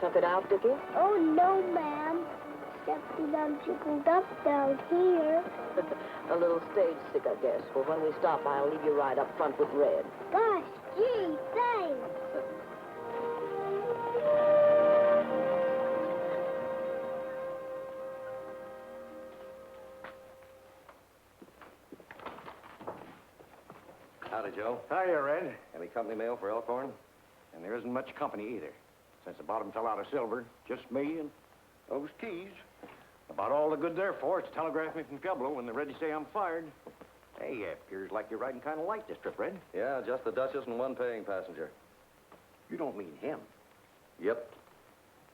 took it out, Dickie? Oh, no, ma'am. Except we done chickled up down here. A little stage sick, I guess. Well, when we stop, I'll leave you right up front with Red. Gosh, gee, thanks. Howdy, Joe. Hiya, Red. Any company mail for Elkhorn? And there isn't much company either. Since the bottom fell out of silver, just me and those keys. About all the good they're for is to telegraph me from Pueblo when they're ready to say I'm fired. Hey, appears like you're riding kind of light this trip, Red. Yeah, just the Duchess and one paying passenger. You don't mean him. Yep.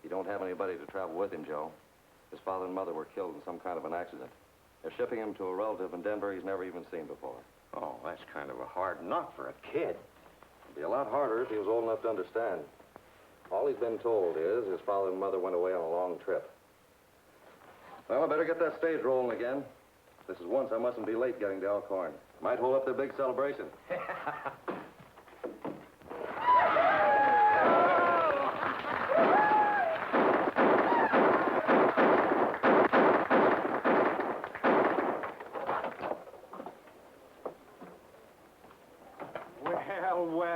He don't have anybody to travel with him, Joe. His father and mother were killed in some kind of an accident. They're shipping him to a relative in Denver he's never even seen before. Oh, that's kind of a hard knock for a kid. It'd be a lot harder if he was old enough to understand. All he's been told is his father and mother went away on a long trip. Well, I better get that stage rolling again. This is once I mustn't be late getting to Elkhorn. Might hold up their big celebration.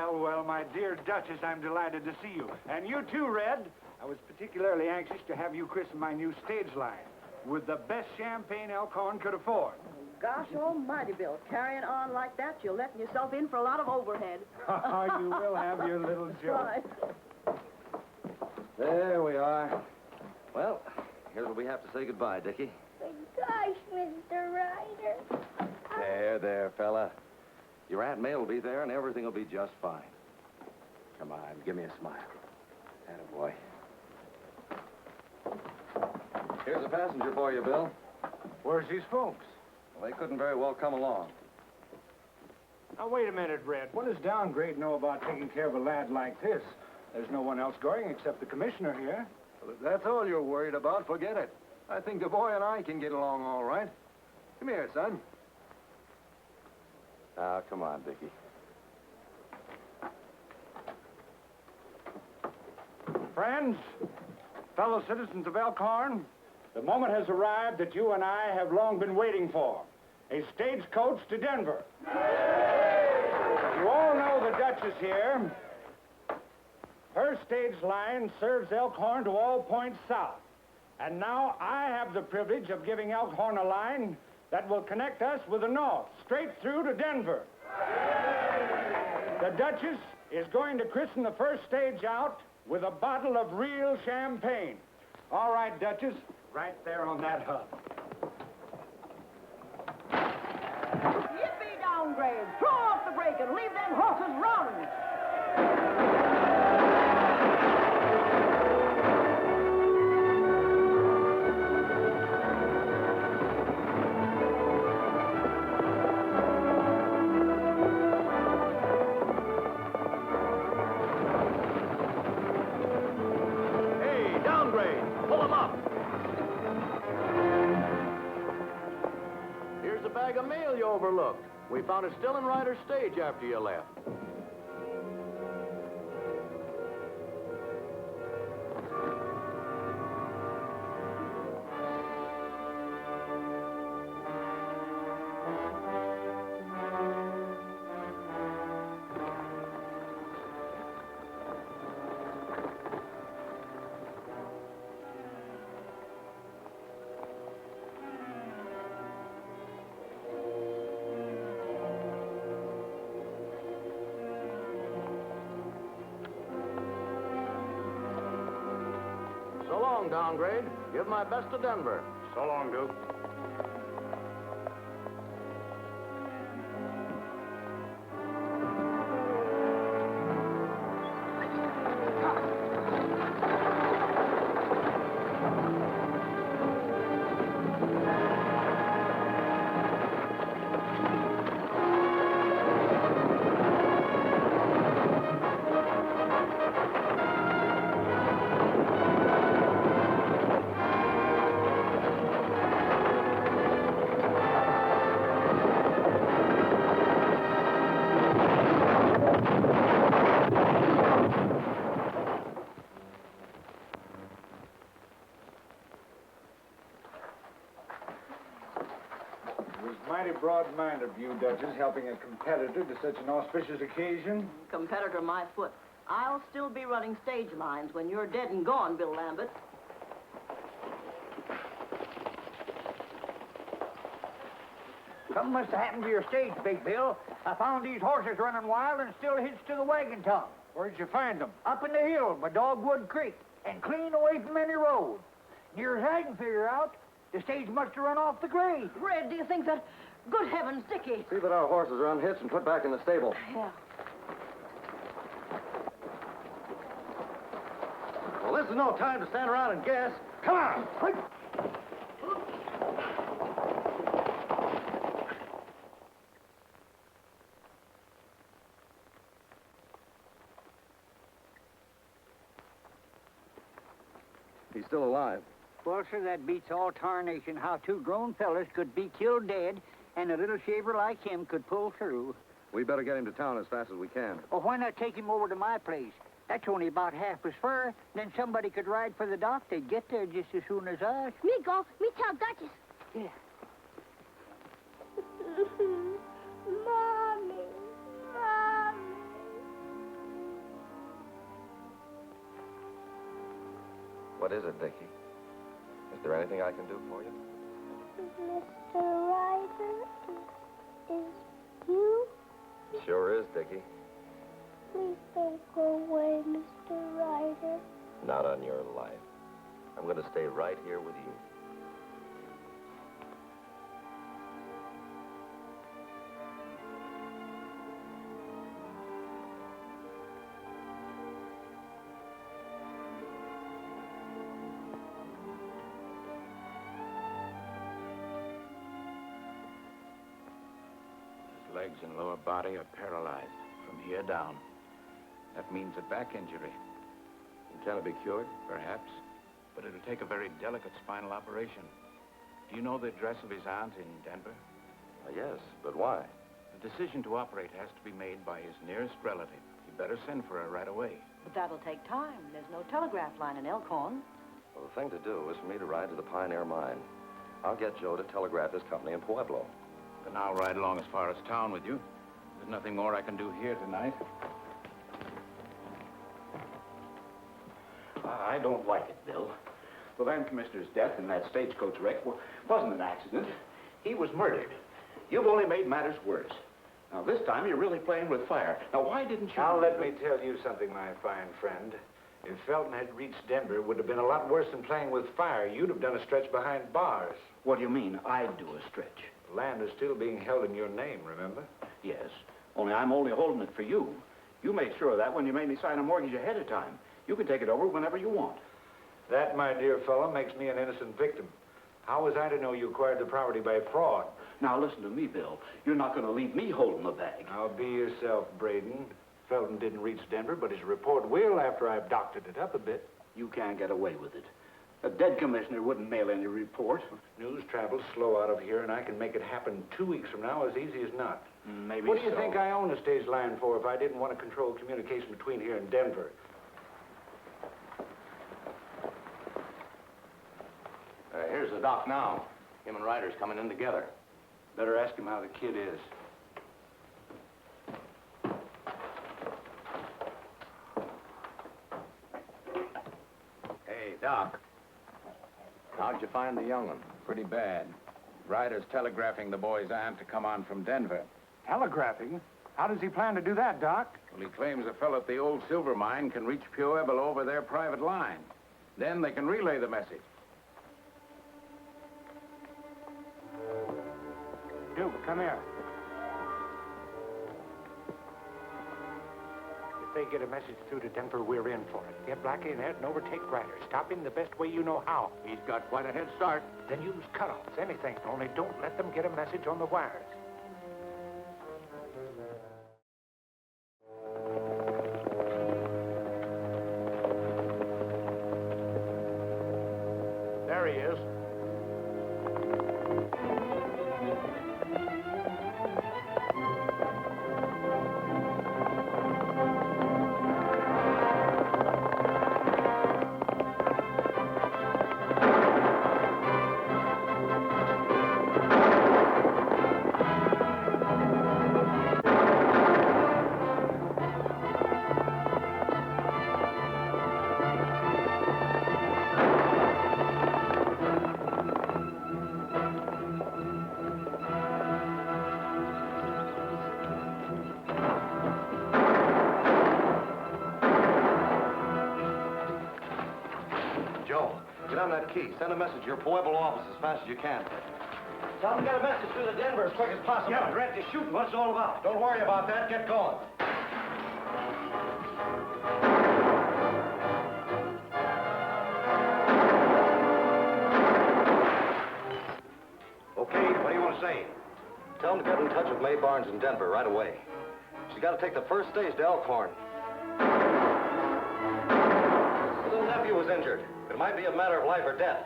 Well, my dear Duchess, I'm delighted to see you. And you too, Red. I was particularly anxious to have you christen my new stage line with the best champagne Elkhorn could afford. Gosh almighty, Bill. Carrying on like that, you're letting yourself in for a lot of overhead. You will have your little joke. Right. There we are. Well, here's where we have to say goodbye, Dickie. But gosh, Mr. Ryder. There, fella. Your Aunt May will be there, and everything will be just fine. Come on, give me a smile. Attaboy. Here's a passenger for you, Bill. Where's these folks? Well, they couldn't very well come along. Now, wait a minute, Red. What does Downgrade know about taking care of a lad like this? There's no one else going except the commissioner here. Well, if that's all you're worried about, forget it. I think the boy and I can get along all right. Come here, son. Now, come on, Dickie. Friends, fellow citizens of Elkhorn, the moment has arrived that you and I have long been waiting for. A stagecoach to Denver. You all know the Duchess here. Her stage line serves Elkhorn to all points south. And now I have the privilege of giving Elkhorn a line that will connect us with the north, straight through to Denver. The Duchess is going to christen the first stage out with a bottle of real champagne. All right, Duchess, right there on that hub. Yippee, Downgrade. Throw off the brake and leave them horses run. Bag of mail you overlooked. We found it still in Ryder's stage after you left. So long, Downgrade. Give my best to Denver. So long, Duke. Mighty broad mind of you, Duchess, helping a competitor to such an auspicious occasion. Competitor my foot. I'll still be running stage lines when you're dead and gone, Bill Lambert. Something must have happened to your stage, Big Bill. I found these horses running wild and still hitched to the wagon tongue. Where'd you find them? Up in the hills by Dogwood Creek and clean away from any road. Near as I can figure out, the stage must have run off the grade. Red, do you think that... Good heavens, Dickie. See that our horses are unhitched and put back in the stable. Yeah. Well, this is no time to stand around and guess. Come on! He's still alive. Well, sir, that beats all tarnation how two grown fellas could be killed dead and a little shaver like him could pull through. We better get him to town as fast as we can. Well, why not take him over to my place? That's only about half as far. Then somebody could ride for the dock. They'd get there just as soon as us. Me go. Me tell Duchess. Yeah. Mommy. Mommy. What is it, Dickie? Is there anything I can do for you? Mr. Ryder is you? Sure is, Dickie. Please don't go away, Mr. Ryder. Not on your life. I'm going to stay right here with you. His legs and lower body are paralyzed from here down. That means a back injury. Can it be cured? Perhaps. But it'll take a very delicate spinal operation. Do you know the address of his aunt in Denver? Yes, but why? The decision to operate has to be made by his nearest relative. You better send for her right away. But that'll take time. There's no telegraph line in Elkhorn. Well, the thing to do is for me to ride to the Pioneer Mine. I'll get Joe to telegraph his company in Pueblo. Then I'll ride along as far as town with you. There's nothing more I can do here tonight. I don't like it, Bill. The land commissioner's death in that stagecoach wreck wasn't an accident. He was murdered. You've only made matters worse. Now, this time you're really playing with fire. Now, why didn't you... Now, let me tell you something, my fine friend. If Felton had reached Denver, it would have been a lot worse than playing with fire. You'd have done a stretch behind bars. What do you mean, I'd do a stretch? The land is still being held in your name, remember? Yes, only I'm only holding it for you. You made sure of that when you made me sign a mortgage ahead of time. You can take it over whenever you want. That, my dear fellow, makes me an innocent victim. How was I to know you acquired the property by fraud? Now, listen to me, Bill. You're not going to leave me holding the bag. Now, be yourself, Braden. Felton didn't reach Denver, but his report will after I've doctored it up a bit. You can't get away with it. A dead commissioner wouldn't mail any report. News travels slow out of here, and I can make it happen 2 weeks from now as easy as not. Maybe What do you so. think I own a stage line for if I didn't want to control communication between here and Denver? Here's the doc now. Him and Ryder's coming in together. Better ask him how the kid is. Hey, Doc. How'd you find the young one? Pretty bad. Ryder's telegraphing the boy's aunt to come on from Denver. Telegraphing? How does he plan to do that, Doc? Well, he claims a fellow at the old silver mine can reach Pueblo over their private line. Then they can relay the message. Duke, come here. If they get a message through to Denver, we're in for it. Get Blackie in there and overtake Ryder. Stop him the best way you know how. He's got quite a head start. Then use cutoffs, anything. Only don't let them get a message on the wires. There he is. go. Get on that key. Send a message to your Pueblo office as fast as you can. Tell them to get a message through to Denver as quick as possible. Yeah, direct to shooting. What's it all about? Don't worry about that. Get going. Okay, what do you want to say? Tell them to get in touch with May Barnes in Denver right away. She's got to take the first stage to Elkhorn. Her little nephew was injured. It might be a matter of life or death.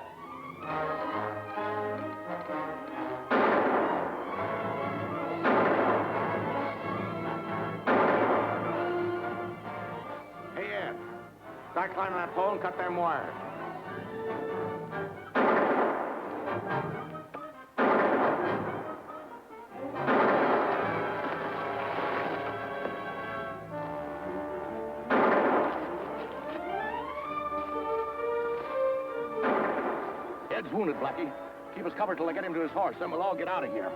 Hey, Ed. Start climbing that pole and cut them wires. Ed's wounded, Blackie. Keep us covered till I get him to his horse, then we'll all get out of here.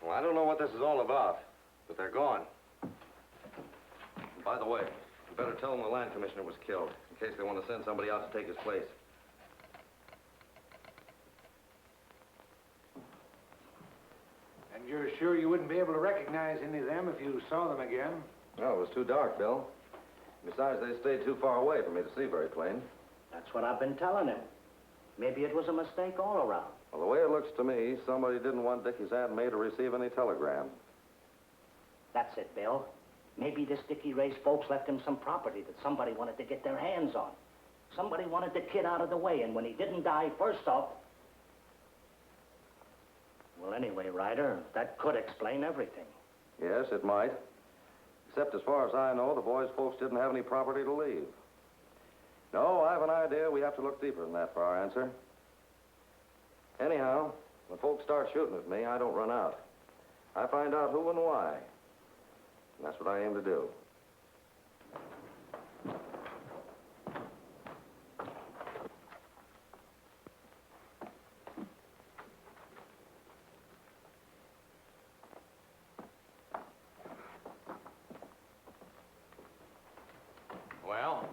Well, I don't know what this is all about, but they're gone. And by the way, you better tell them the land commissioner was killed, in case they want to send somebody else to take his place. And you're sure you wouldn't be able to recognize any of them if you saw them again? No, it was too dark, Bill. Besides, they stayed too far away for me to see very plain. That's what I've been telling him. Maybe it was a mistake all around. Well, the way it looks to me, somebody didn't want Dickie's Aunt May to receive any telegram. That's it, Bill. Maybe this Dickie Ray's folks left him some property that somebody wanted to get their hands on. Somebody wanted the kid out of the way, and when he didn't die first off... Well, anyway, Ryder, that could explain everything. Yes, it might. Except as far as I know, the boy's folks didn't have any property to leave. No, I have an idea we have to look deeper than that for our answer. Anyhow, when folks start shooting at me, I don't run out. I find out who and why. And that's what I aim to do. Well?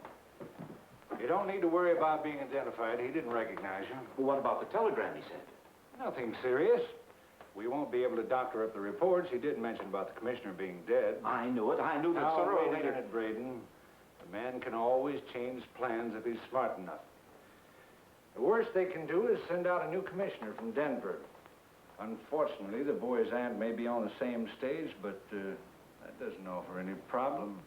You don't need to worry about being identified. He didn't recognize you. Well, what about the telegram he sent? Nothing serious. We won't be able to doctor up the reports. He did mention about the commissioner being dead. I knew it. I knew that Now, sooner or wait a later... minute, Braden. A man can always change plans if he's smart enough. The worst they can do is send out a new commissioner from Denver. Unfortunately, the boy's aunt may be on the same stage, but that doesn't offer any problem.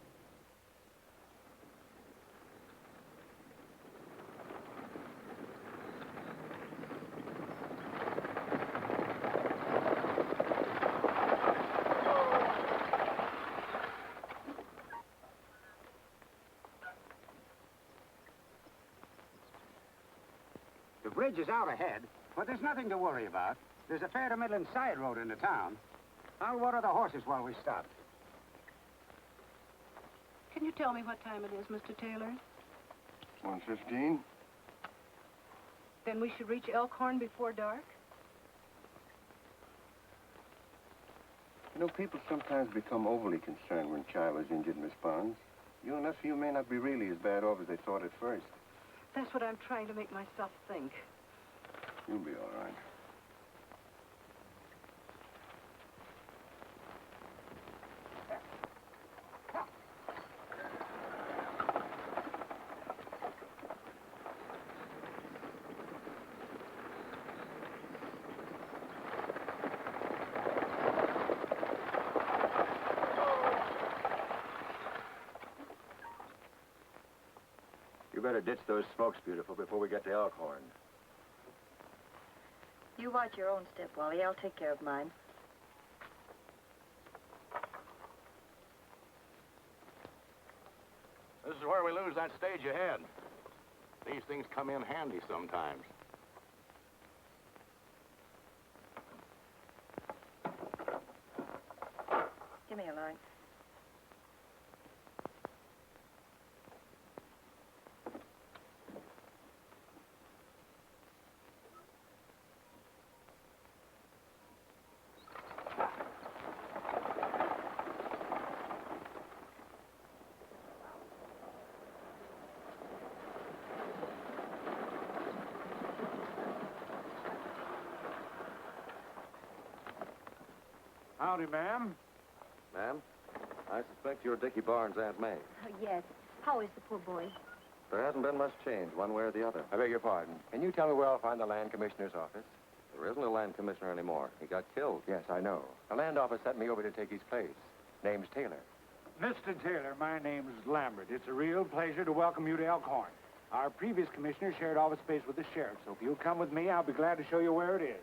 The bridge is out ahead, but there's nothing to worry about. There's a fair to middling side road into town. I'll water the horses while we stop. Can you tell me what time it is, Mr. Taylor? 1:15. Then we should reach Elkhorn before dark? You know, people sometimes become overly concerned when child is injured, Miss Barnes. You and nephew may not be really as bad off as they thought at first. That's what I'm trying to make myself think. You'll be all right. You better ditch those smokes, beautiful, before we get to Elkhorn. You watch your own step, Wally. I'll take care of mine. This is where we lose that stage ahead. These things come in handy sometimes. Give me a line. Howdy, ma'am. Ma'am, I suspect you're Dickie Barnes' Aunt May. Yes. How is the poor boy? There hasn't been much change, one way or the other. I beg your pardon. Can you tell me where I'll find the land commissioner's office? There isn't a land commissioner anymore. He got killed. Yes, I know. The land office sent me over to take his place. Name's Taylor. Mr. Taylor, my name's Lambert. It's a real pleasure to welcome you to Elkhorn. Our previous commissioner shared office space with the sheriff, so if you'll come with me, I'll be glad to show you where it is.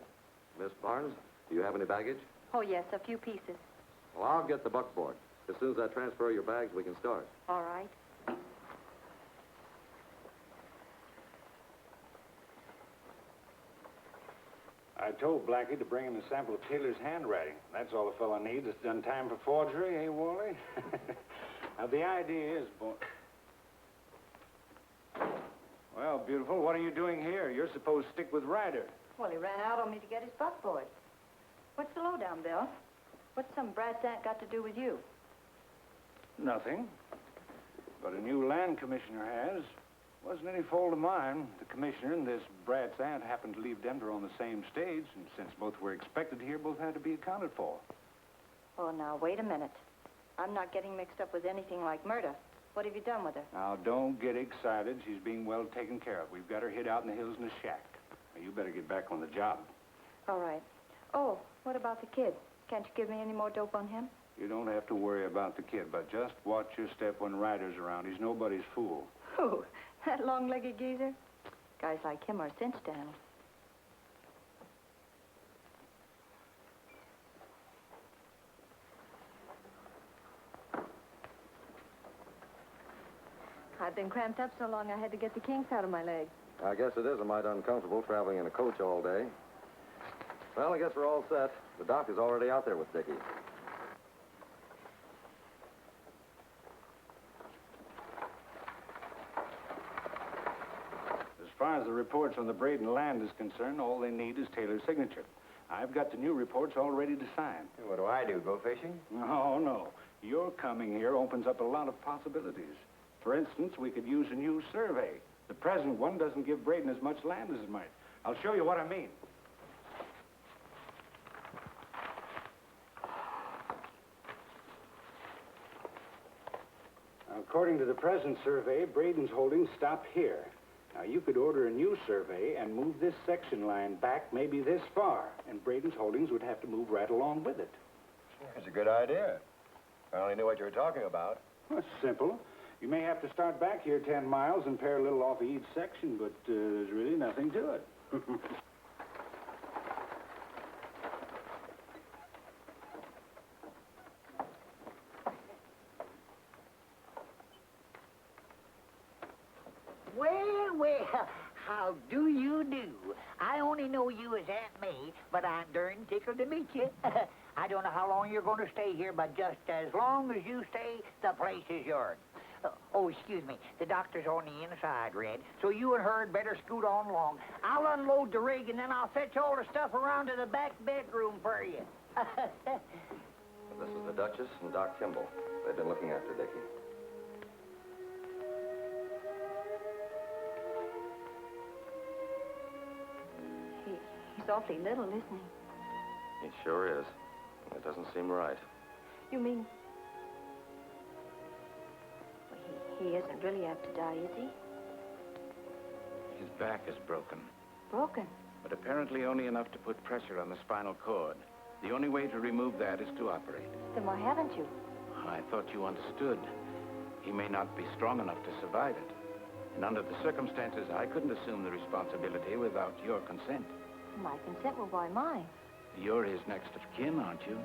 Miss Barnes, do you have any baggage? Oh, yes, a few pieces. Well, I'll get the buckboard. As soon as I transfer your bags, we can start. All right. I told Blackie to bring him a sample of Taylor's handwriting. That's all a fellow needs. It's done time for forgery, eh, Wally? Now, the idea is, boy... Well, beautiful, what are you doing here? You're supposed to stick with Ryder. Well, he ran out on me to get his buckboard. What's the lowdown, Bill? What's some brat's aunt got to do with you? Nothing. But a new land commissioner has. Wasn't any fault of mine. The commissioner and this brat's aunt happened to leave Denver on the same stage, and since both were expected here, both had to be accounted for. Oh, now, wait a minute. I'm not getting mixed up with anything like murder. What have you done with her? Now, don't get excited. She's being well taken care of. We've got her hid out in the hills in a shack. Now, you better get back on the job. All right. Oh, what about the kid? Can't you give me any more dope on him? You don't have to worry about the kid, but just watch your step when Ryder's around. He's nobody's fool. Who? That long-legged geezer? Guys like him are cinch to handle. I've been cramped up so long I had to get the kinks out of my legs. I guess it is a mite uncomfortable traveling in a coach all day. Well, I guess we're all set. The doc is already out there with Dickie. As far as the reports on the Braden land is concerned, all they need is Taylor's signature. I've got the new reports all ready to sign. What do I do, go fishing? No. Your coming here opens up a lot of possibilities. For instance, we could use a new survey. The present one doesn't give Braden as much land as it might. I'll show you what I mean. According to the present survey, Braden's holdings stop here. Now, you could order a new survey and move this section line back maybe this far, and Braden's holdings would have to move right along with it. It's a good idea. I only knew what you were talking about. Well, it's simple. You may have to start back here 10 miles and pare a little off of each section, but there's really nothing to it. Well, how do you do? I only know you as Aunt May, but I'm darn tickled to meet you. I don't know how long you're going to stay here, but just as long as you stay, the place is yours. Oh, excuse me. The doctor's on the inside, Red, so you and her had better scoot on along. I'll unload the rig, and then I'll fetch all the stuff around to the back bedroom for you. This is the Duchess and Doc Kimball. They've been looking after Dickie. He's awfully little, isn't he? He sure is. It doesn't seem right. You mean... Well, he isn't really apt to die, is he? His back is broken, Broken? but apparently only enough to put pressure on the spinal cord. The only way to remove that is to operate. Then why haven't you? I thought you understood. He may not be strong enough to survive it. And under the circumstances, I couldn't assume the responsibility without your consent. My consent will buy mine. You're his next of kin, aren't you?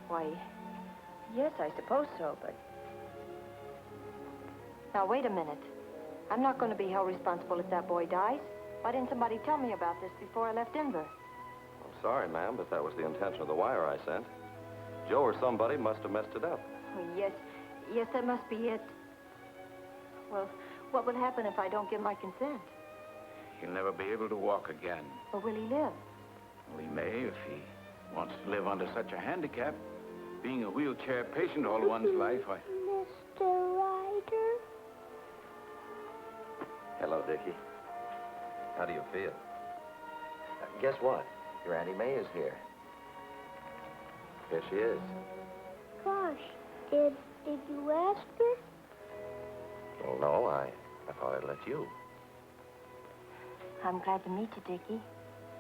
Why, yes, I suppose so, but... Now, wait a minute. I'm not going to be held responsible if that boy dies. Why didn't somebody tell me about this before I left Denver? I'm sorry, ma'am, but that was the intention of the wire I sent. Joe or somebody must have messed it up. Oh, yes, that must be it. Well, what will happen if I don't give my consent? He'll never be able to walk again. Or will he live? Well, he may if he wants to live under such a handicap. Being a wheelchair patient all one's life, Mr. Ryder? Hello, Dickie. How do you feel? Guess what? Your Auntie May is here. Here she is. Gosh, did you ask her? Well, no, I thought I'd let you. I'm glad to meet you, Dickie.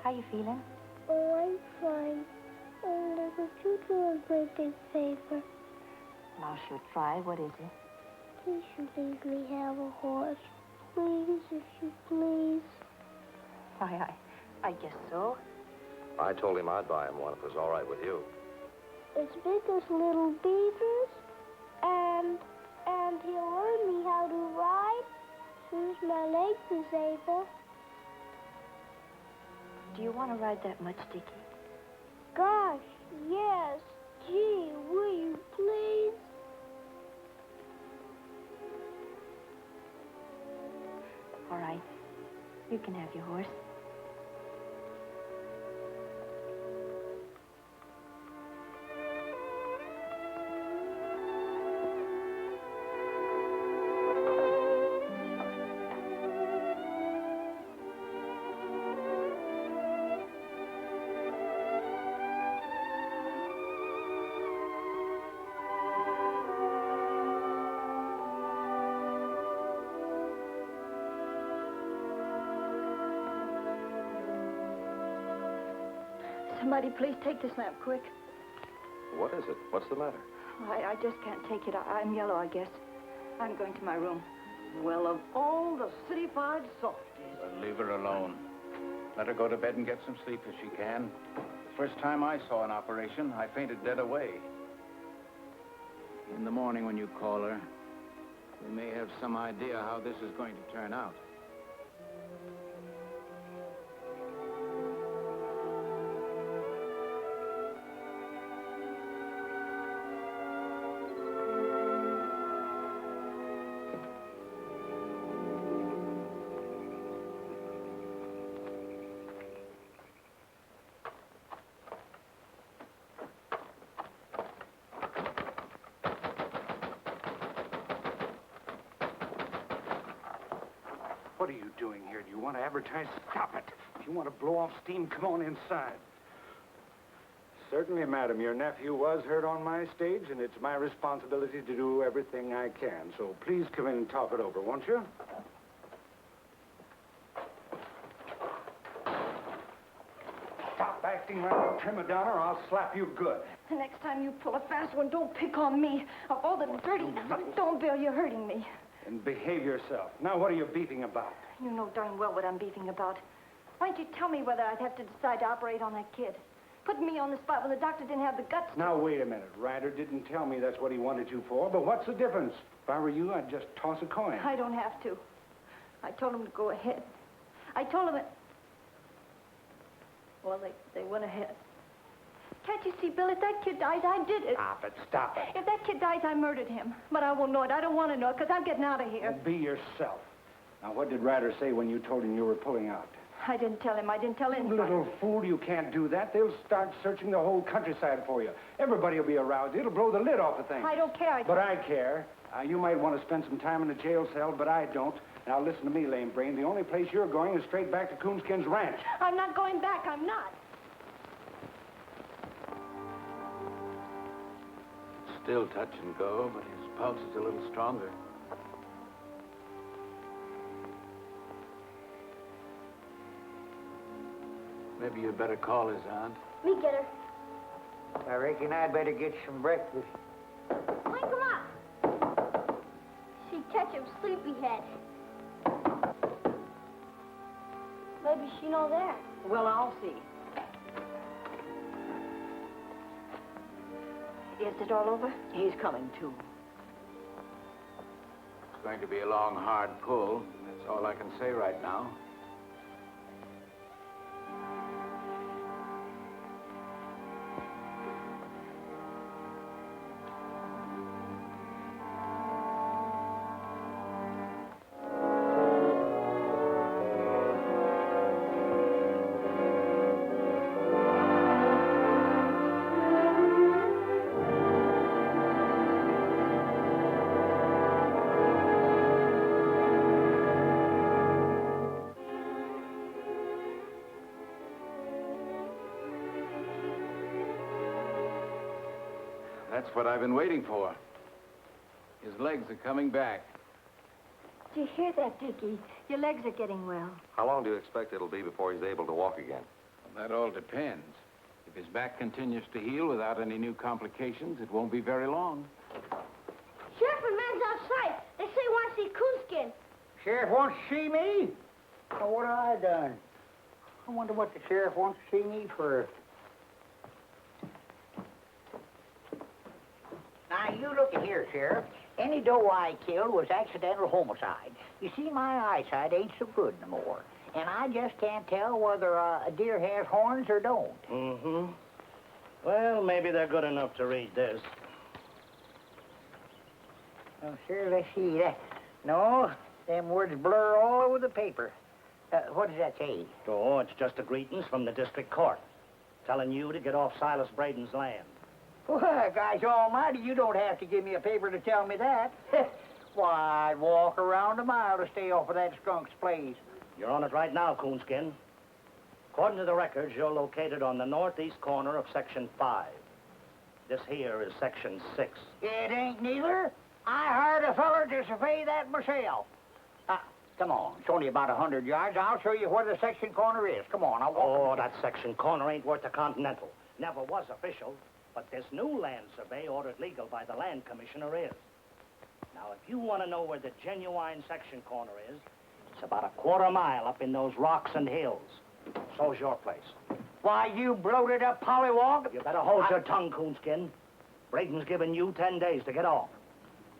How you feeling? Oh, I'm fine. Only would you do a great big favor? Well, I should try. What is it? Please you leave me have a horse. Please, if you please. Why, I guess so. I told him I'd buy him one if it was all right with you. As big as little beavers, and he'll learn me how to ride as soon as my legs is able. Do you want to ride that much, Dickie? Gosh, yes. Gee, will you please? All right. You can have your horse. Somebody please take this lamp, quick. What is it? What's the matter? I just can't take it. I'm yellow, I guess. I'm going to my room. Well, of all the city-fied softies. Well, leave her alone. Let her go to bed and get some sleep if she can. The first time I saw an operation, I fainted dead away. In the morning when you call her, we may have some idea how this is going to turn out. What are you doing here? Do you want to advertise? Stop it. If you want to blow off steam, come on inside. Certainly, madam. Your nephew was hurt on my stage, and it's my responsibility to do everything I can. So please come in and talk it over, won't you? Stop acting like a prima donna, or I'll slap you good. The next time you pull a fast one, don't pick on me. Of all the dirty... Don't, Bill, you're hurting me. And behave yourself. Now, what are you beefing about? You know darn well what I'm beefing about. Why don't you tell me whether I'd have to decide to operate on that kid? Put me on the spot when the doctor didn't have the guts to... Now, wait a minute. Ryder didn't tell me that's what he wanted you for, but what's the difference? If I were you, I'd just toss a coin. I don't have to. I told him to go ahead. I told him that... Well, they went ahead. Can't you see, Bill, if that kid dies, I did it. Stop it, stop it. If that kid dies, I murdered him. But I won't know it. I don't want to know it, because I'm getting out of here. Well, be yourself. Now, what did Ryder say when you told him you were pulling out? I didn't tell him. I didn't tell anybody. Little fool, you can't do that. They'll start searching the whole countryside for you. Everybody will be aroused. It'll blow the lid off the thing. I don't care. But I care. You might want to spend some time in a jail cell, but I don't. Now, listen to me, lame brain. The only place you're going is straight back to Coonskin's ranch. I'm not going back. I'm not. Still touch and go, but his pulse is a little stronger. Maybe you'd better call his aunt. Me get her. I reckon I'd better get some breakfast. Wake him up. She catch him sleepyhead. Maybe she know there. Well, I'll see. Is it all over? He's coming, too. It's going to be a long, hard pull. That's all I can say right now. That's what I've been waiting for. His legs are coming back. Do you hear that, Dickie? Your legs are getting well. How long do you expect it'll be before he's able to walk again? Well, that all depends. If his back continues to heal without any new complications, it won't be very long. Sheriff, a man's outside. They say he wants to see Coonskin. Sheriff wants to see me? Oh, what have I done? I wonder what the sheriff wants to see me for. Now, you look at here, Sheriff. Any doe I killed was accidental homicide. You see, my eyesight ain't so good no more. And I just can't tell whether a deer has horns or don't. Mm-hmm. Well, maybe they're good enough to read this. Oh, sure, let's see that. No, them words blur all over the paper. What does that say? Oh, it's just a greetings from the district court, telling you to get off Silas Braden's land. Why, gosh almighty, you don't have to give me a paper to tell me that. Why, I'd walk around a mile to stay off of that skunk's place. You're on it right now, Coonskin. According to the records, you're located on the northeast corner of Section 5. This here is Section 6. It ain't neither. I hired a feller to survey that myself. Come on. It's only about 100 yards. I'll show you where the section corner is. Come on, I'll walk. Oh, that section corner ain't worth a continental. Never was official, but this new land survey ordered legal by the land commissioner is. Now, if you want to know where the genuine section corner is, it's about a quarter mile up in those rocks and hills. So's your place. Why, you bloated up pollywog. You better hold your tongue, Coonskin. Braden's given you 10 days to get off.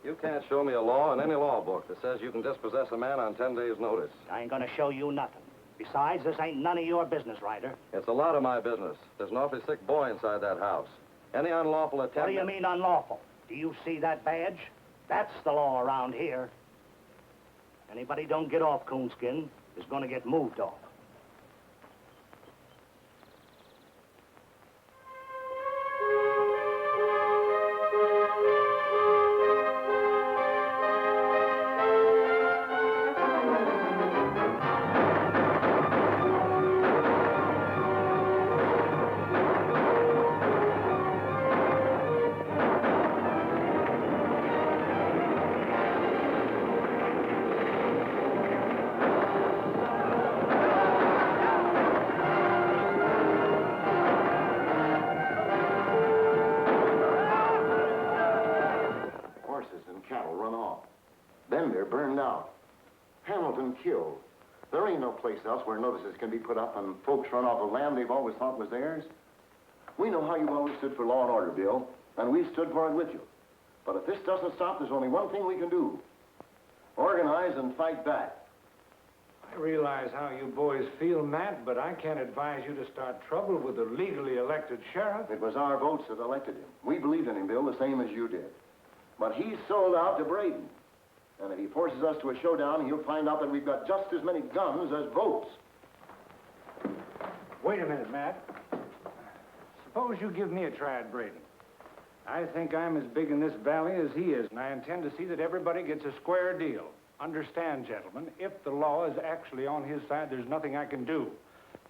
You can't show me a law in any law book that says you can dispossess a man on 10 days' notice. I ain't gonna show you nothing. Besides, this ain't none of your business, Ryder. It's a lot of my business. There's an awfully sick boy inside that house. Any unlawful attempt... What do you mean unlawful? Do you see that badge? That's the law around here. Anybody don't get off, Coonskin, is gonna get moved off. Killed. There ain't no place else where notices can be put up and folks run off of land they've always thought was theirs. We know how you always stood for law and order, Bill, and we stood for it with you. But if this doesn't stop, there's only one thing we can do. Organize and fight back. I realize how you boys feel, Matt, but I can't advise you to start trouble with a legally elected sheriff. It was our votes that elected him. We believed in him, Bill, the same as you did. But he's sold out to Braden. And if he forces us to a showdown, he'll find out that we've got just as many guns as votes. Wait a minute, Matt. Suppose you give me a try at Braden. I think I'm as big in this valley as he is, and I intend to see that everybody gets a square deal. Understand, gentlemen, if the law is actually on his side, there's nothing I can do.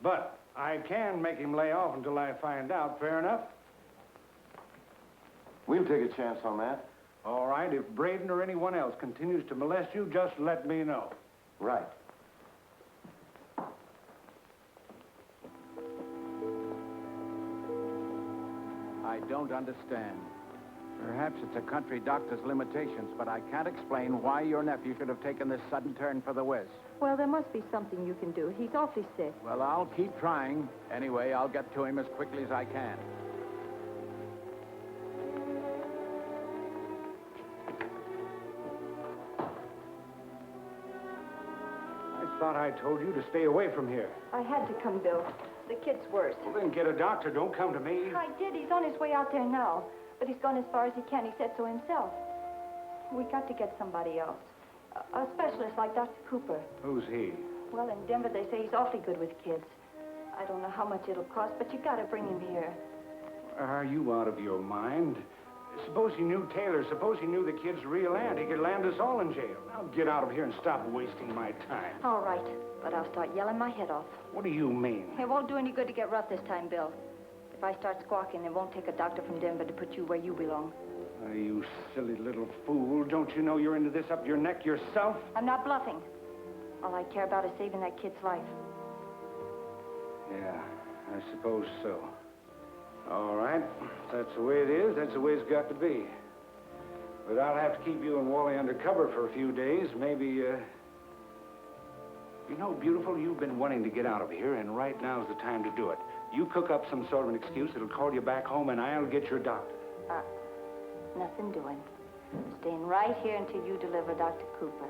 But I can make him lay off until I find out. Fair enough? We'll take a chance on that. All right, if Braden or anyone else continues to molest you, just let me know. Right. I don't understand. Perhaps it's a country doctor's limitations, but I can't explain why your nephew should have taken this sudden turn for the west. Well, there must be something you can do. He's awfully sick. Well, I'll keep trying. Anyway, I'll get to him as quickly as I can. I thought I told you to stay away from here. I had to come, Bill. The kid's worse. Well, then get a doctor. Don't come to me. I did. He's on his way out there now. But he's gone as far as he can. He said so himself. We got to get somebody else. A specialist like Dr. Cooper. Who's he? Well, in Denver, they say he's awfully good with kids. I don't know how much it'll cost, but you got to bring him here. Are you out of your mind? Suppose he knew Taylor. Suppose he knew the kid's real aunt. He could land us all in jail. Now get out of here and stop wasting my time. All right, but I'll start yelling my head off. What do you mean? It won't do any good to get rough this time, Bill. If I start squawking, it won't take a doctor from Denver to put you where you belong. Oh, you silly little fool. Don't you know you're into this up your neck yourself? I'm not bluffing. All I care about is saving that kid's life. Yeah, I suppose so. All right. If that's the way it is, that's the way it's got to be. But I'll have to keep you and Wally under cover for a few days. Maybe, You know, beautiful, you've been wanting to get out of here, and right now's the time to do it. You cook up some sort of an excuse that'll call you back home, and I'll get your doctor. Nothing doing. I'm staying right here until you deliver Dr. Cooper.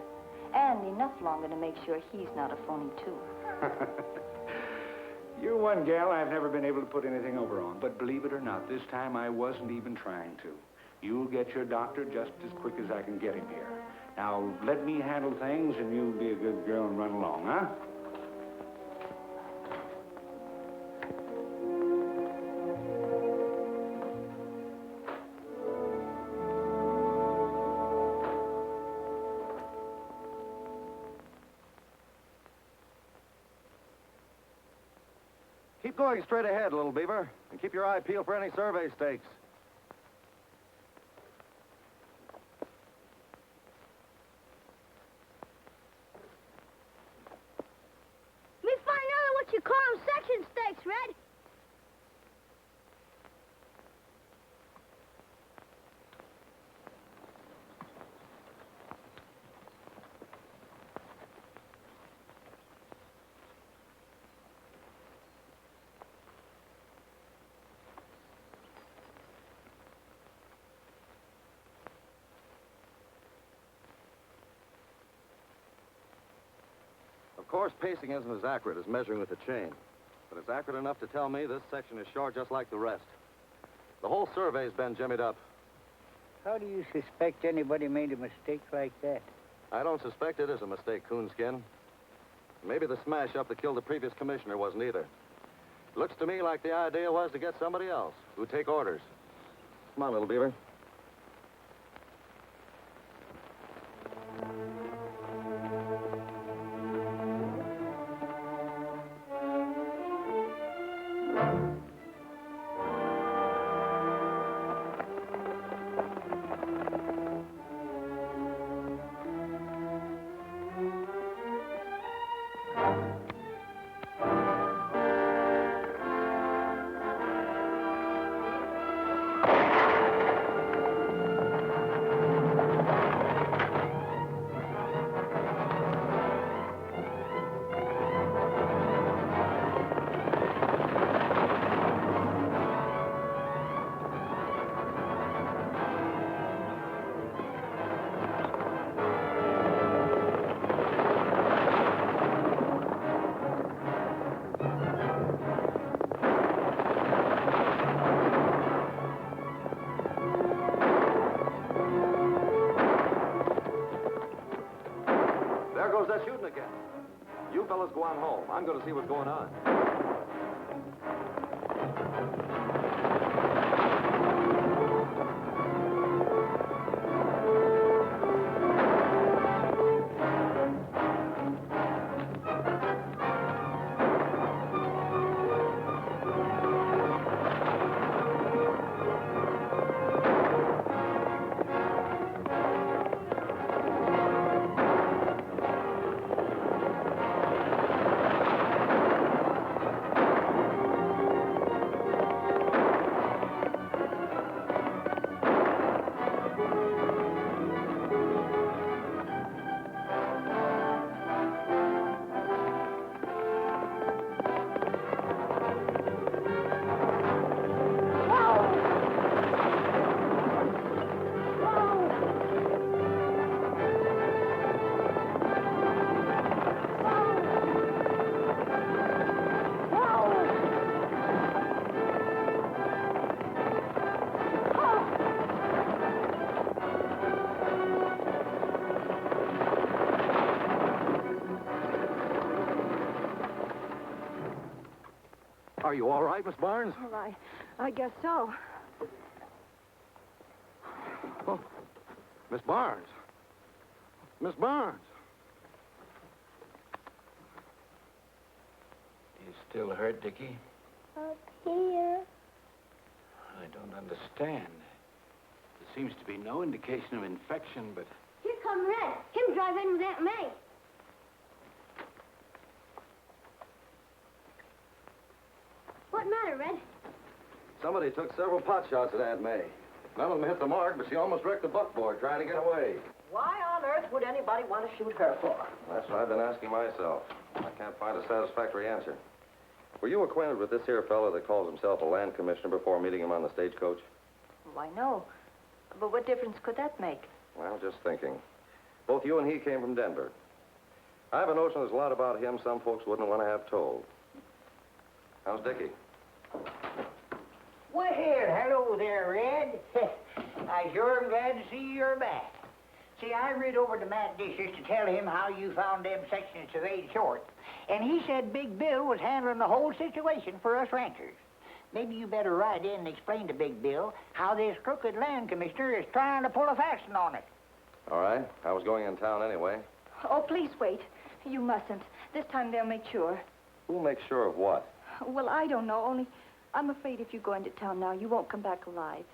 And enough longer to make sure he's not a phony, too. You're one gal I've never been able to put anything over on. But believe it or not, this time I wasn't even trying to. You'll get your doctor just as quick as I can get him here. Now, let me handle things, and you be a good girl and run along, huh? Keep going straight ahead, little beaver, and keep your eye peeled for any survey stakes. Me find out what you call them section stakes, Red. Of course, pacing isn't as accurate as measuring with a chain, but it's accurate enough to tell me this section is short just like the rest. The whole survey's been jimmied up. How do you suspect anybody made a mistake like that? I don't suspect it is a mistake, Coonskin. Maybe the smash-up that killed the previous commissioner wasn't either. Looks to me like the idea was to get somebody else who'd take orders. Come on, little beaver. There goes that shooting again. You fellas go on home. I'm going to see what's going on. Are you all right, Miss Barnes? Well, I guess so. Oh, Miss Barnes. Miss Barnes. You still hurt, Dickie? Up here. I don't understand. There seems to be no indication of infection, but... Here come Red. Him drive in with Aunt May. What matter, Red? Somebody took several pot shots at Aunt May. None of them hit the mark, but she almost wrecked the buckboard trying to get away. Why on earth would anybody want to shoot her for? That's what I've been asking myself. I can't find a satisfactory answer. Were you acquainted with this here fellow that calls himself a land commissioner before meeting him on the stagecoach? Why, no. But what difference could that make? Well, just thinking. Both you and he came from Denver. I have a notion there's a lot about him some folks wouldn't want to have told. How's Dickie? Well, hello there, Red. I sure am glad to see you're back. See, I rid over to Matt Dishes to tell him how you found them sections surveyed short, and he said Big Bill was handling the whole situation for us ranchers. Maybe you better ride in and explain to Big Bill how this crooked land commissioner is trying to pull a fast one on it. All right. I was going in town anyway. Oh, please wait. You mustn't. This time they'll make sure. Who'll make sure of what? Well, I don't know, only I'm afraid if you go into town now, you won't come back alive.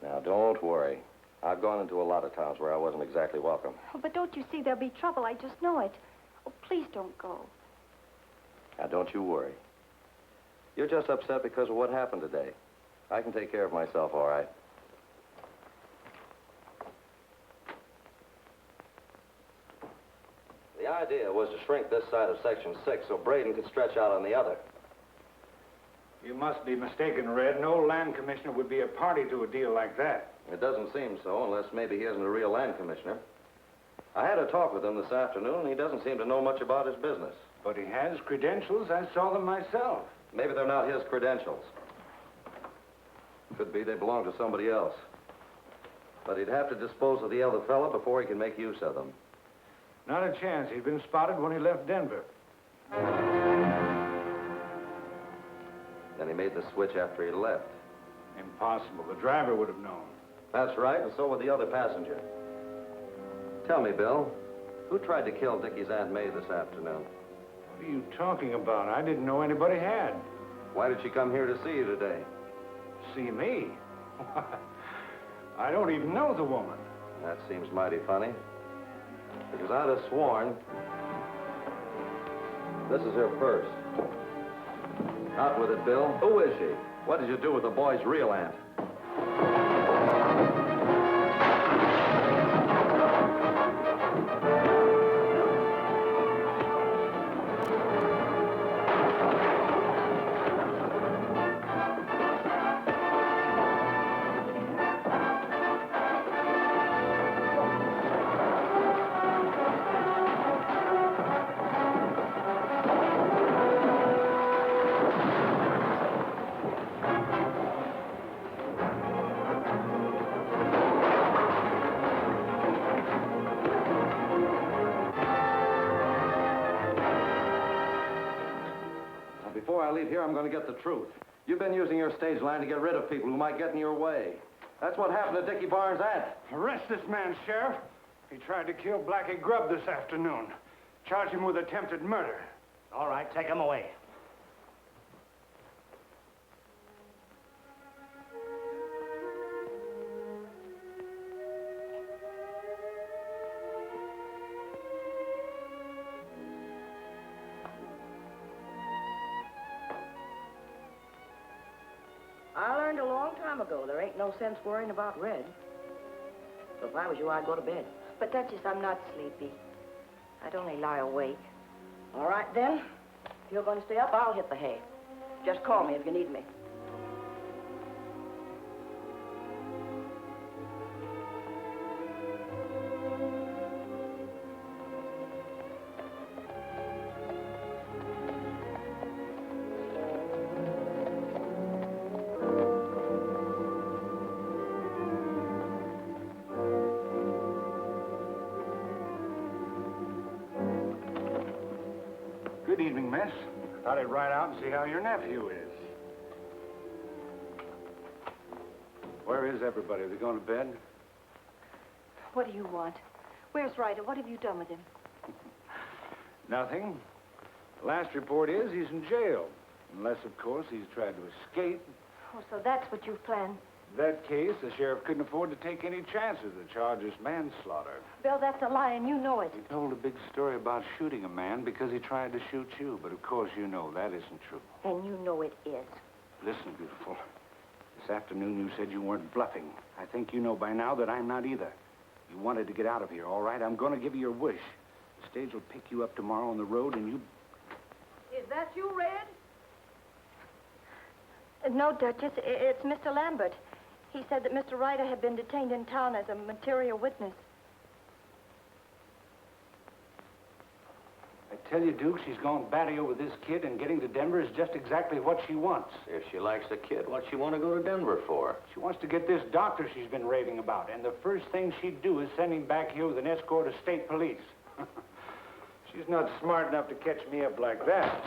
Now, don't worry. I've gone into a lot of towns where I wasn't exactly welcome. Oh, but don't you see there'll be trouble? I just know it. Oh, please don't go. Now, don't you worry. You're just upset because of what happened today. I can take care of myself, all right. The idea was to shrink this side of Section 6 so Braden could stretch out on the other. You must be mistaken, Red. No land commissioner would be a party to a deal like that. It doesn't seem so, unless maybe he isn't a real land commissioner. I had a talk with him this afternoon, and he doesn't seem to know much about his business. But he has credentials. I saw them myself. Maybe they're not his credentials. Could be they belong to somebody else. But he'd have to dispose of the other fella before he can make use of them. Not a chance. He'd been spotted when he left Denver. Then he made the switch after he left. Impossible. The driver would have known. That's right, and so would the other passenger. Tell me, Bill, who tried to kill Dickie's Aunt May this afternoon? What are you talking about? I didn't know anybody had. Why did she come here to see you today? See me? I don't even know the woman. That seems mighty funny. Because I'd have sworn this is her purse. Out with it, Bill. Who is she? What did you do with the boy's real aunt? Before I leave here, I'm going to get the truth. You've been using your stage line to get rid of people who might get in your way. That's what happened to Dickie Barnes' aunt. Arrest this man, Sheriff. He tried to kill Blackie Grubb this afternoon. Charge him with attempted murder. All right, take him away. I learned a long time ago there ain't no sense worrying about Red. So if I was you, I'd go to bed. But, Duchess, I'm not sleepy. I'd only lie awake. All right, then. If you're going to stay up, I'll hit the hay. Just call me if you need me. Good evening, miss. Thought I'd ride out and see how your nephew is. Where is everybody? Are they going to bed? What do you want? Where's Ryder? What have you done with him? Nothing. The last report is he's in jail. Unless, of course, he's tried to escape. Oh, so that's what you've planned. In that case, the sheriff couldn't afford to take any chances. The charge is manslaughter. Bill, that's a lie, and you know it. He told a big story about shooting a man because he tried to shoot you, but of course you know that isn't true. And you know it is. Listen, beautiful. This afternoon you said you weren't bluffing. I think you know by now that I'm not either. You wanted to get out of here, all right? I'm going to give you your wish. The stage will pick you up tomorrow on the road, and you... Is that you, Red? No, Duchess, it's Mr. Lambert. He said that Mr. Ryder had been detained in town as a material witness. I tell you, Duke, she's gone batty over this kid, and getting to Denver is just exactly what she wants. If she likes the kid, what's she want to go to Denver for? She wants to get this doctor she's been raving about, and the first thing she'd do is send him back here with an escort of state police. She's not smart enough to catch me up like that.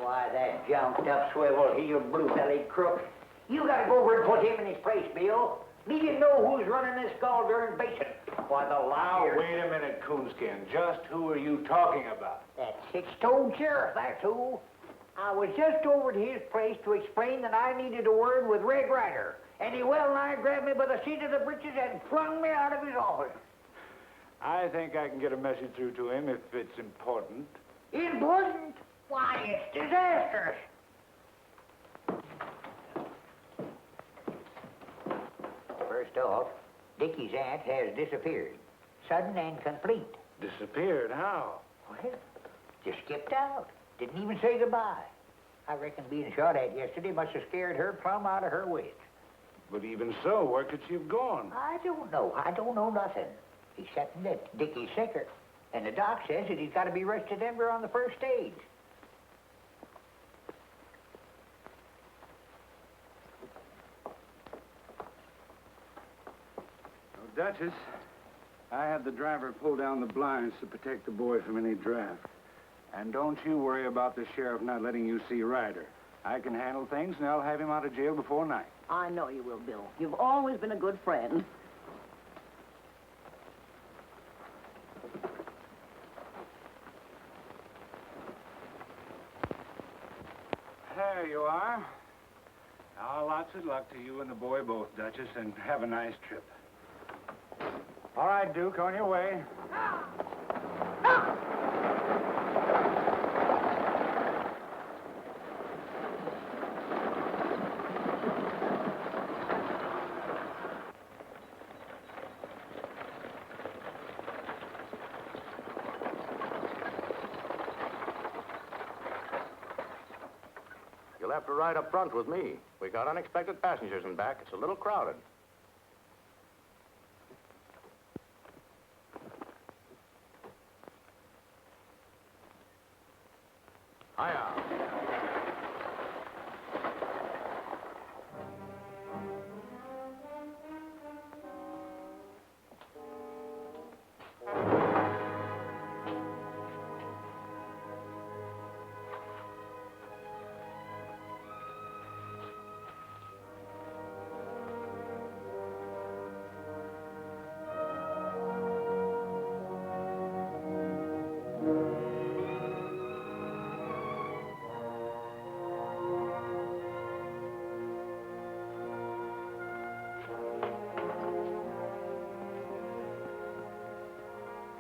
Why, that jumped-up, swivel-heeled, blue-bellied crook. You gotta go over and put him in his place, Bill. Me didn't know who's running this gall-darn basin. Why, the Now, liar... wait a minute, Coonskin. Just who are you talking about? That six-toed sheriff, that's who. I was just over to his place to explain that I needed a word with Red Ryder. And he well-nigh grabbed me by the seat of the breeches and flung me out of his office. I think I can get a message through to him if it's important. Important? Why, it's disastrous. First off, Dickie's aunt has disappeared. Sudden and complete. Disappeared? How? Well, just skipped out. Didn't even say goodbye. I reckon being shot at yesterday must have scared her plumb out of her wits. But even so, where could she have gone? I don't know. I don't know nothing. Except that Dickie's sicker. And the doc says that he's got to be rushed to Denver on the first stage. Duchess, I had the driver pull down the blinds to protect the boy from any draft. And don't you worry about the sheriff not letting you see Ryder. I can handle things, and I'll have him out of jail before night. I know you will, Bill. You've always been a good friend. There you are. Now, lots of luck to you and the boy both, Duchess, and have a nice trip. All right, Duke, on your way. You'll have to ride up front with me. We got unexpected passengers in back. It's a little crowded. Hiya.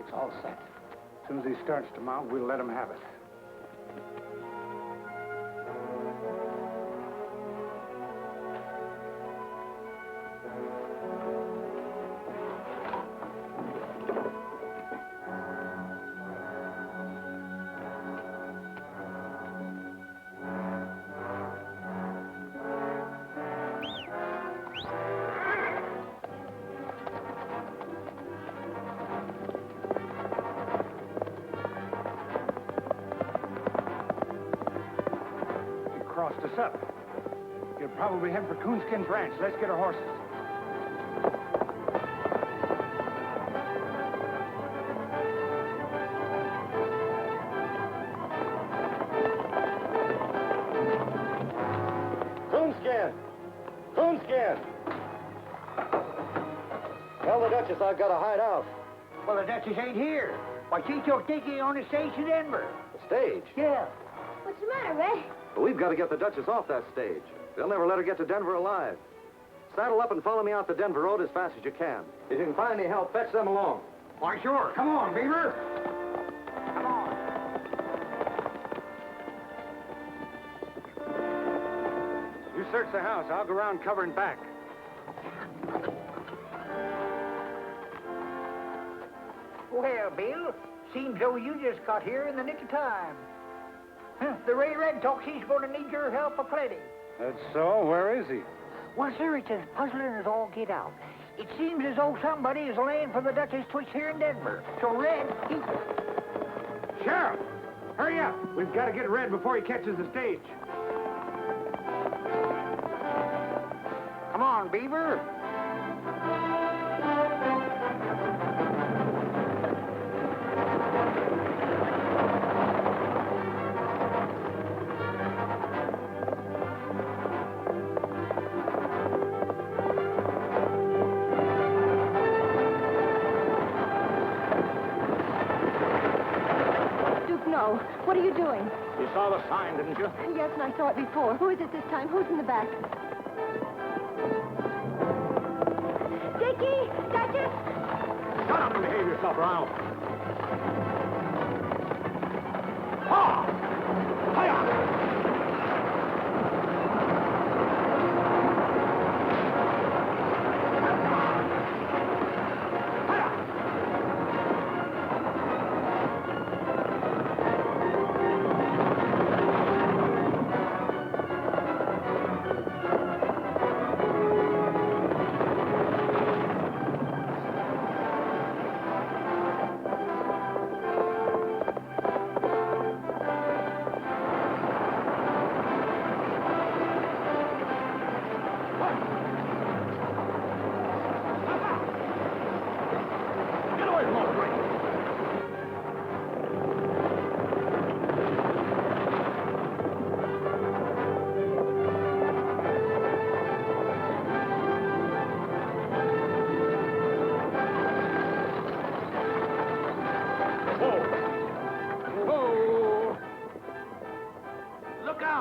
It's all set. As soon as he starts to mount, we'll let him have it. Crossed us up. He'll probably head for Coonskin's ranch. Let's get our horses. Coonskin! Coonskin! Tell the Duchess I've got to hide out. Well, the Duchess ain't here. Why, she took Dickie on the stage to Denver. The stage? Yeah. What's the matter, Red? But we've got to get the Duchess off that stage. They'll never let her get to Denver alive. Saddle up and follow me out the Denver road as fast as you can. If you can find any help, fetch them along. Why, sure. Come on, Beaver. Come on. You search the house. I'll go around covering back. Well, Bill, seems though you just got here in the nick of time. The Ray Red talks he's going to need your help aplenty. That's so? Where is he? Well, sir, it's as puzzling as all get out. It seems as though somebody is laying for the Duchess Twitch here in Denver. So Red, he... Sheriff! Hurry up! We've got to get Red before he catches the stage. Come on, Beaver. No. What are you doing? You saw the sign, didn't you? Yes, and I saw it before. Who is it this time? Who's in the back? Dickie! Duchess! Shut up and behave yourself, Earle. Ha! Hiya!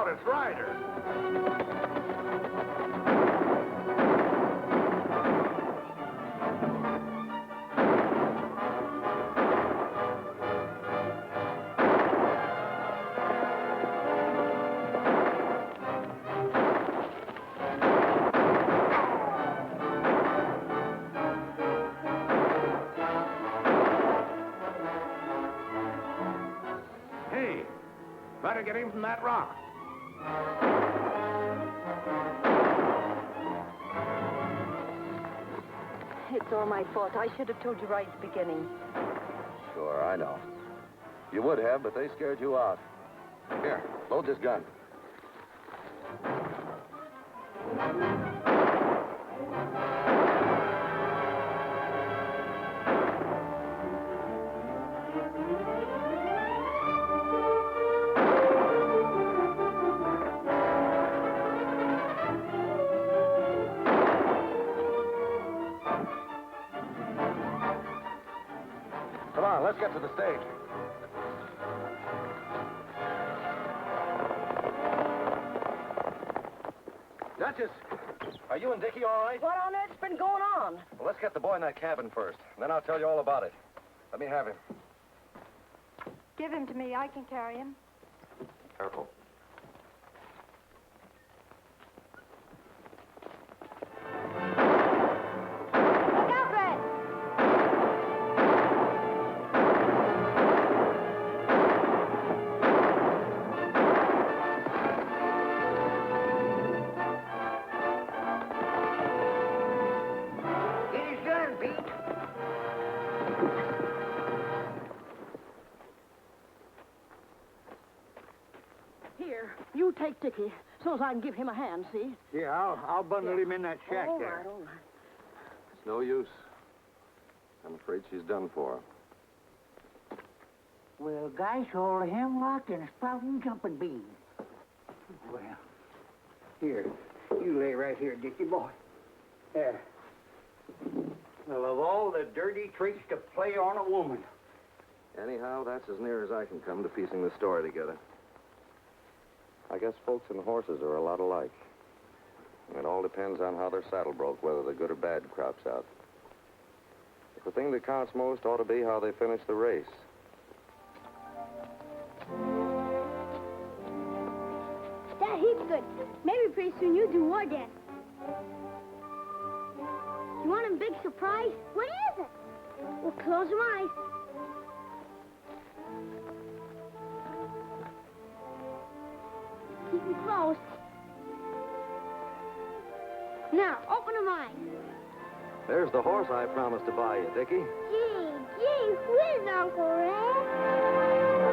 Red Ryder. Hey, better get him from that rock. It's all my fault. I should have told you right at the beginning. Sure, I know. You would have, but they scared you out. Here, load this gun. Come on, let's get to the stage. Duchess, are you and Dickie all right? What on earth's been going on? Well, let's get the boy in that cabin first, and then I'll tell you all about it. Let me have him. Give him to me. I can carry him. Careful. Look out, Red! It is done, Pete. Here, you take Dickie, so as I can give him a hand, see? Yeah, I'll bundle him in that shack All there. right, all right. It's no use. I'm afraid she's done for. Well, gosh, all the hemlock and sprouting jumping beans. Well, here, you lay right here, Dickie boy. There. Well, of all the dirty tricks to play on a woman. Anyhow, that's as near as I can come to piecing the story together. I guess folks and horses are a lot alike. It all depends on how their saddle broke, whether the good or bad crops out. But the thing that counts most ought to be how they finish the race. That he's good. Maybe pretty soon you do war dance. You want a big surprise? What is it? Well, close your eyes. Keep them closed. Now, open them eyes. There's the horse I promised to buy you, Dickie. Gee whiz, Uncle Red.